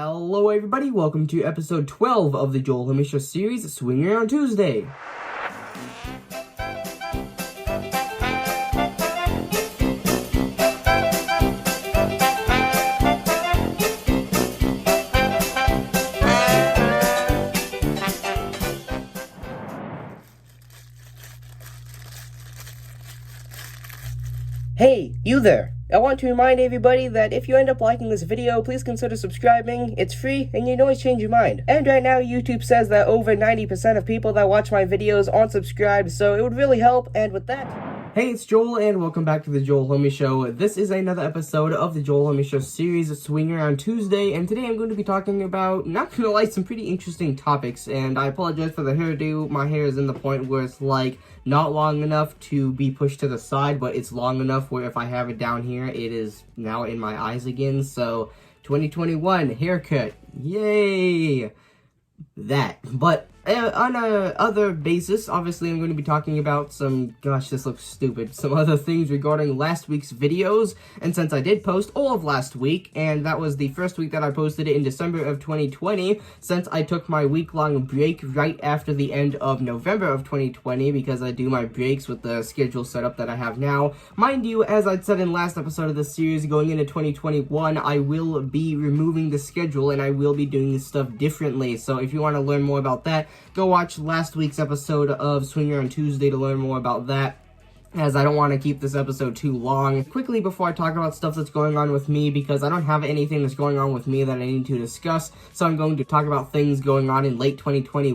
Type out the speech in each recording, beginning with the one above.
Hello everybody, welcome to episode 12 of the Joel Homie Show series, Swing Around Tuesday. Hey, you there! I want to remind everybody that if you end up liking this video, please consider subscribing. It's free, and you can always change your mind. And right now, YouTube says that over 90% of people that watch my videos aren't subscribed, so it would really help, and with that... Hey, it's Joel, and welcome back to the Joel Homie Show. This is another episode of the Joel Homie Show series, Swing Around Tuesday, and today I'm going to be talking about, not gonna lie, some pretty interesting topics, and I apologize for the hairdo. My hair is in the point where it's, like, not long enough to be pushed to the side, but it's long enough where if I have it down here, it is now in my eyes again, so 2021, haircut, yay! That, but on a other basis, obviously I'm going to be talking about some, gosh, this looks stupid, some other things regarding last week's videos, and since I did post all of last week, and that was the first week that I posted it in December of 2020, since I took my week-long break right after the end of November of 2020, because I do my breaks with the schedule setup that I have now. Mind you, as I'd said in last episode of this series, going into 2021, I will be removing the schedule, and I will be doing this stuff differently, so if you want to learn more about that, go watch last week's episode of Swing Around Tuesday to learn more about that, as I don't want to keep this episode too long. Quickly, before I talk about stuff that's going on with me, because I don't have anything that's going on with me that I need to discuss, so I'm going to talk about things going on in late 2020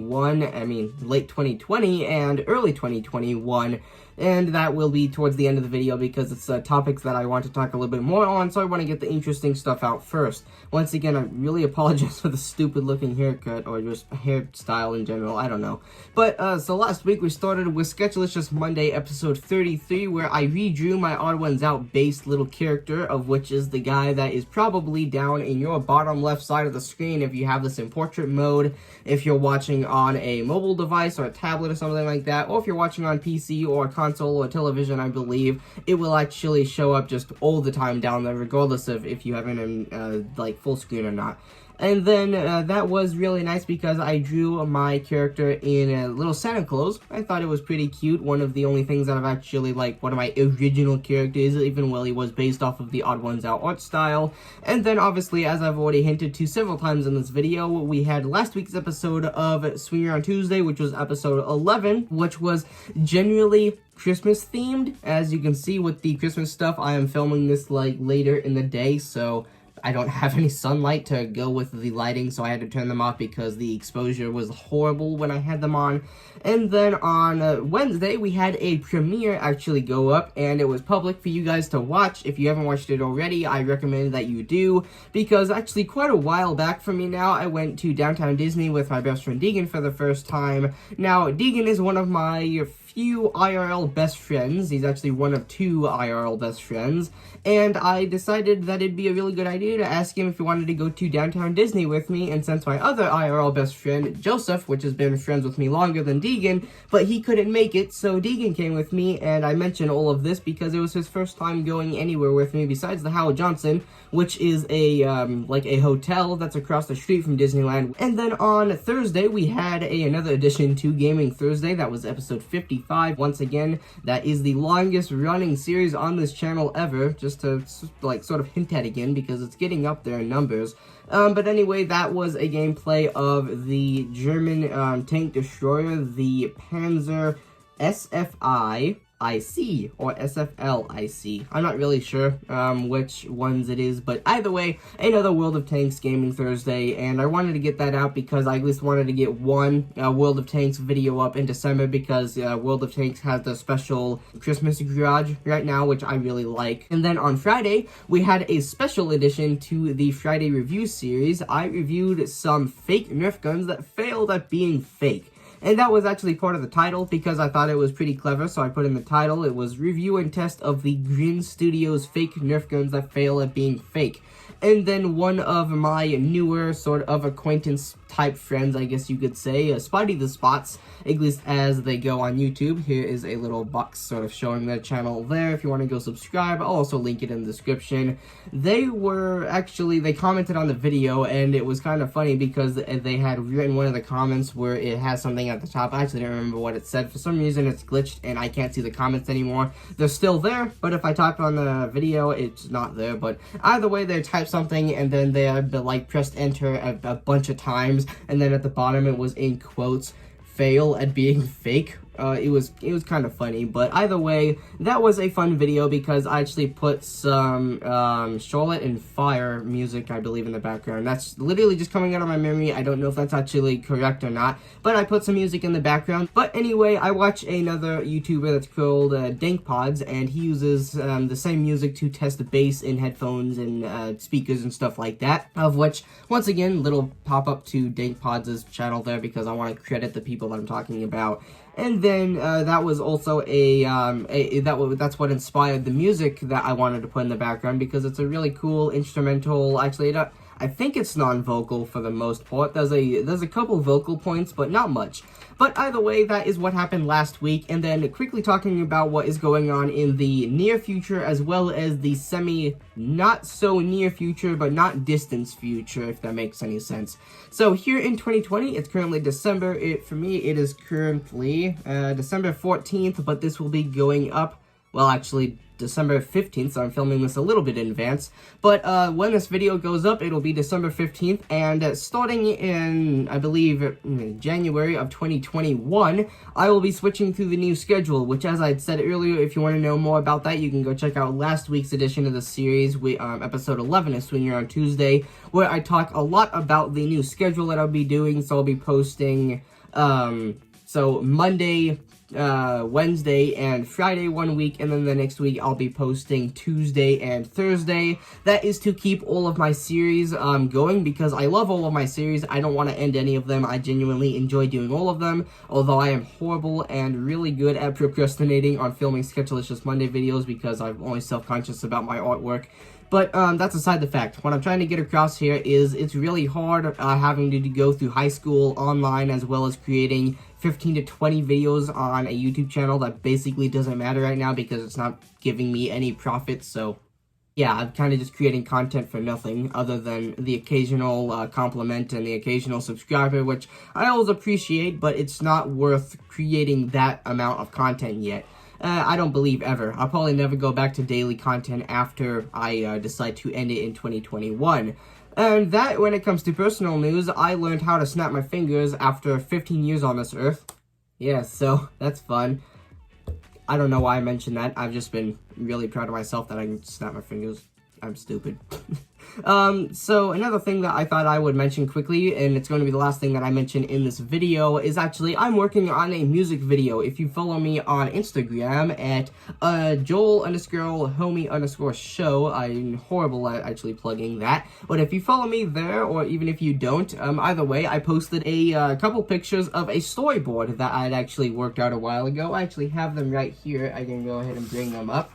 and early 2021, and that will be towards the end of the video because it's topics that I want to talk a little bit more on, so I want to get the interesting stuff out first. Once again, I really apologize for the stupid looking haircut, or just hairstyle in general, I don't know. But, so last week we started with Sketchlicious Monday episode 33, where I redrew my Odd Ones Out based little character, of which is the guy that is probably down in your bottom left side of the screen if you have this in portrait mode, if you're watching on a mobile device or a tablet or something like that, or if you're watching on PC or console or television, I believe, it will actually show up just all the time down there, regardless of if you have it in, like, full screen or not. And then, that was really nice because I drew my character in a little Santa Claus. I thought it was pretty cute. One of the only things that I've actually, like, one of my original characters, even Willie, was based off of the Odd Ones Out art style. And then, obviously, as I've already hinted to several times in this video, we had last week's episode of Swing Around Tuesday, which was episode 11, which was genuinely Christmas themed. As you can see with the Christmas stuff, I am filming this, like, later in the day, so I don't have any sunlight to go with the lighting, so I had to turn them off because the exposure was horrible when I had them on. And then on Wednesday, we had a premiere actually go up, and it was public for you guys to watch. If you haven't watched it already, I recommend that you do, because actually quite a while back for me now, I went to Downtown Disney with my best friend Deegan for the first time. Now, Deegan is one of my few IRL best friends. He's actually one of two IRL best friends, and I decided that it'd be a really good idea to ask him if he wanted to go to Downtown Disney with me, and since my other IRL best friend, Joseph, which has been friends with me longer than Deegan, but he couldn't make it, so Deegan came with me, and I mention all of this because it was his first time going anywhere with me besides the Howard Johnson, which is a, like a hotel that's across the street from Disneyland. And then on Thursday, we had another addition to Gaming Thursday. That was episode 55. Once again, that is the longest running series on this channel ever, just to, like, sort of hint at again, because it's getting up there in numbers. But anyway, that was a gameplay of the German tank destroyer, the Panzer SFI IC, or SFL-IC. I'm not really sure which ones it is, but either way, another World of Tanks Gaming Thursday, and I wanted to get that out because I at least wanted to get one World of Tanks video up in December, because World of Tanks has the special Christmas garage right now, which I really like. And then on Friday, we had a special edition to the Friday review series. I reviewed some fake Nerf guns that failed at being fake. And that was actually part of the title because I thought it was pretty clever, so I put in the title. It was Review and Test of the Grin Studios Fake Nerf Guns That Fail at Being Fake. And then one of my newer sort of acquaintance type friends, I guess you could say, Spotty the Spots, at least as they go on YouTube. Here is a little box sort of showing their channel there if you want to go subscribe. I'll also link it in the description. They commented on the video, and it was kind of funny because they had written one of the comments where it has something at the top. I actually don't remember what it said. For some reason it's glitched and I can't see the comments anymore. They're still there, but if I type on the video, it's not there. But either way, they typed something and then they like pressed enter a bunch of times, and then at the bottom it was in quotes, fail at being fake. It was kind of funny, but either way, that was a fun video because I actually put some Charlotte and Fire music, I believe, in the background. That's literally just coming out of my memory. I don't know if that's actually correct or not, but I put some music in the background. But anyway, I watch another YouTuber that's called Davepodz, and he uses the same music to test the bass in headphones and speakers and stuff like that, of which, once again, little pop-up to Davepodz' channel there because I want to credit the people that I'm talking about. And then that was also that's what inspired the music that I wanted to put in the background because it's a really cool instrumental. Actually, I think it's non-vocal for the most part. There's a couple vocal points, but not much. But either way, that is what happened last week. And then quickly talking about what is going on in the near future as well as the not so near future, but not distant future, if that makes any sense. So here in 2020, it's currently December. For me, it is currently December 14th, but this will be going up, well, actually, December 15th, so I'm filming this a little bit in advance. But when this video goes up, it'll be December 15th, and starting in, I believe, January of 2021, I will be switching to the new schedule, which, as I said earlier, if you want to know more about that, you can go check out last week's edition of the series. Episode 11 is swinging on Tuesday, where I talk a lot about the new schedule that I'll be doing. So I'll be posting, so Monday, Wednesday and Friday one week, and then the next week I'll be posting Tuesday and Thursday. That is to keep all of my series going because I love all of my series. I don't want to end any of them. I genuinely enjoy doing all of them, although I am horrible and really good at procrastinating on filming Sketchlicious Monday videos because I'm always self-conscious about my artwork. But that's aside the fact. What I'm trying to get across here is it's really hard having to go through high school online as well as creating 15 to 20 videos on a YouTube channel that basically doesn't matter right now because it's not giving me any profit. So yeah, I'm kind of just creating content for nothing other than the occasional compliment and the occasional subscriber, which I always appreciate, but it's not worth creating that amount of content yet. I don't believe ever. I'll probably never go back to daily content after I decide to end it in 2021. And that, when it comes to personal news, I learned how to snap my fingers after 15 years on this earth. Yeah, so that's fun. I don't know why I mentioned that. I've just been really proud of myself that I can snap my fingers. I'm stupid. So another thing that I thought I would mention quickly, and it's going to be the last thing that I mention in this video, is actually I'm working on a music video. If you follow me on Instagram at Joel_homie_show, I'm horrible at actually plugging that, but if you follow me there, or even if you don't, either way, I posted a couple pictures of a storyboard that I'd actually worked out a while ago. I actually have them right here. I can go ahead and bring them up.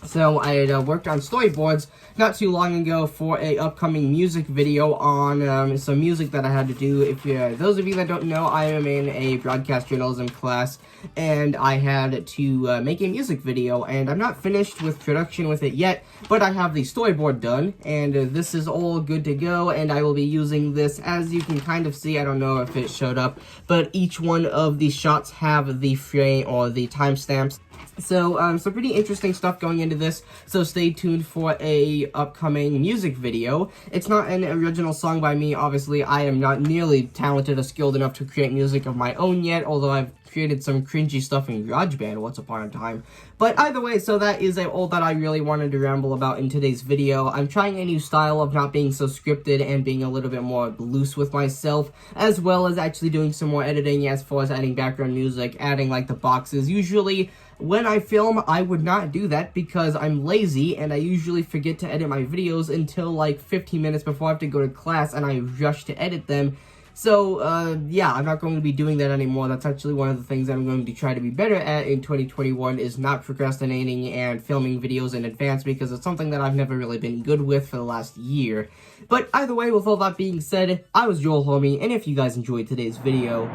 So I had worked on storyboards not too long ago for a upcoming music video on some music that I had to do. If those of you that don't know, I am in a broadcast journalism class, and I had to make a music video, and I'm not finished with production with it yet, but I have the storyboard done, and this is all good to go, and I will be using this. As you can kind of see, I don't know if it showed up, but each one of these shots have the frame or the timestamps. So, some pretty interesting stuff going into this, so stay tuned for a upcoming music video. It's not an original song by me, obviously. I am not nearly talented or skilled enough to create music of my own yet, although I've created some cringy stuff in GarageBand once upon a time. But either way, so that is all that I really wanted to ramble about in today's video. I'm trying a new style of not being so scripted and being a little bit more loose with myself, as well as actually doing some more editing as far as adding background music, adding like the boxes. Usually, when I film, I would not do that because I'm lazy and I usually forget to edit my videos until like 15 minutes before I have to go to class and I rush to edit them. So, yeah, I'm not going to be doing that anymore. That's actually one of the things that I'm going to try to be better at in 2021 is not procrastinating and filming videos in advance, because it's something that I've never really been good with for the last year. But either way, with all that being said, I was Joel Homie, and if you guys enjoyed today's video,